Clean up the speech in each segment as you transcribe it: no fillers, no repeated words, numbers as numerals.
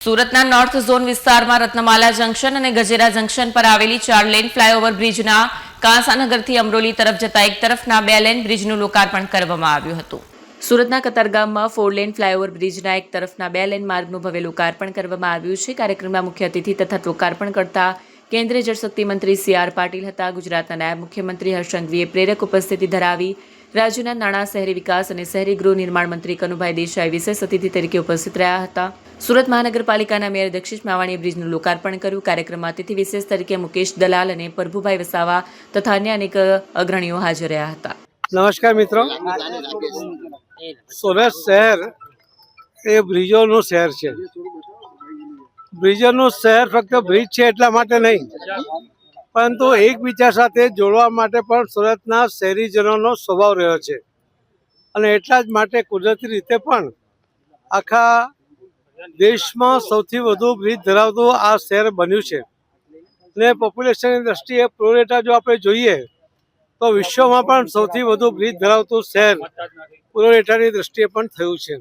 સુરતના north zone વિસ્તારમાં રત્નમાલા junction અને ગજેરા જંકશન પર આવેલી 4 લેન ફ્લાયઓવર બ્રિજના કાંસાનગરથી અમરોલી તરફ જતા એક તરફના 2 લેન બ્રિજનું લોકાર્પણ કરવામાં આવ્યું હતું। સુરતના કતારગામમાં 4 લેન ફ્લાયઓવર બ્રિજના એક તરફના 2 લેન માર્ગનું ભવ્ય લોકાર્પણ કરવામાં આવ્યું છે। કાર્યક્રમમાં મુખ્ય અતિથિ તથા લોકાર્પણ કરતા કેન્દ્રીય જળશક્તિ મંત્રી CR પાટીલ હતા। ગુજરાતના નાયબ મુખ્યમંત્રી હર્ષ સંઘવીએ પ્રેરક ઉપસ્થિતિ ધરાવી। રાજ્યના નાણાં, શહેરી વિકાસ અને શહેરી ગૃહ નિર્માણ મંત્રી કનુભાઈ દેસાઈ વિશેષ અતિથિ તરીકે ઉપસ્થિત રહ્યા હતા। સુરત મહાનગરપાલિકાના મેયર દક્ષિશ માવાણીએ બ્રિજનું લોકાર્પણ કર્યું। કાર્યક્રમમાં અતિથિ વિશેષ તરીકે મુકેશ દલાલ અને પ્રભુભાઈ વસાવા તથા અન્ય અનેક અગ્રણીઓ હાજર રહ્યા હતા। નમસ્કાર મિત્રો, સુરત શહેર એ બ્રિજોનું શહેર છે। બ્રિજોનું શહેર ફક્ત બ્રિજ છે એટલા માટે નહીં, પરંતુ એકબીજા સાથે જોડવા માટે પણ સુરતના શહેરીજનોનો સ્વભાવ રહ્યો છે અને એટલા જ માટે કુદરતી રીતે પણ આખા દેશમાં સૌથી વધુ બ્રિજ ધરાવતું આ શહેર બન્યું છે ને પોપ્યુલેશનની દ્રષ્ટિએ પ્રો રેટા જો આપણે જોઈએ તો વિશ્વમાં પણ સૌથી વધુ બ્રિજ ધરાવતું શહેર પ્રો રેટાની દ્રષ્ટિએ પણ થયું છે।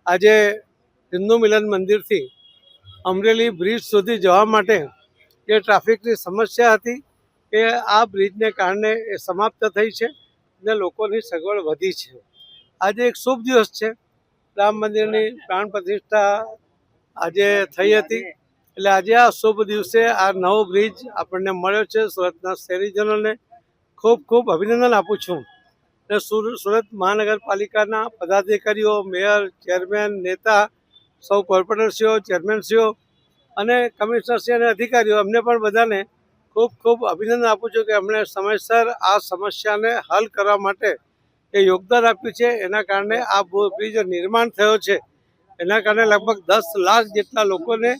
આજે હિન્દુ મિલન મંદિરથી અમરેલી બ્રિજ સુધી જવા માટે જે ટ્રાફિકની સમસ્યા હતી એ આ બ્રિજને કારણે એ સમાપ્ત થઈ છે અને લોકોની સગવડ વધી છે। આજે એક શુભ દિવસ છે, રામ મંદિરની પ્રાણ પ્રતિષ્ઠા આજે થઈ હતી, એટલે આજે આ શુભ દિવસે આ નવો બ્રિજ આપણને મળ્યો છે। સુરતના શહેરીજનોને ખૂબ ખૂબ અભિનંદન આપું છું અને સુરત મહાનગરપાલિકાના પદાધિકારીઓ, મેયર, ચેરમેન, નેતા, સૌ કોર્પોરેટરશ્રીઓ, ચેરમેનશ્રીઓ અને કમિશનરશ્રી અને અધિકારીઓ, અમને પણ બધાને ખૂબ ખૂબ અભિનંદન આપું છું કે અમને સમયસર આ સમસ્યાને હલ કરવા માટે એ યોગદાન આપ્યું છે। એના કારણે આ બ્રિજ નિર્માણ થયો છે, એના કારણે લગભગ 10 લાખ જેટલા લોકોને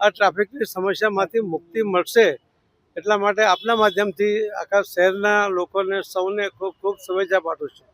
આ ટ્રાફિકની સમસ્યામાંથી મુક્તિ મળશે। એટલા માટે આપના માધ્યમથી આખા શહેરના લોકોને સૌને ખૂબ ખૂબ શુભેચ્છા પાઠવું છું।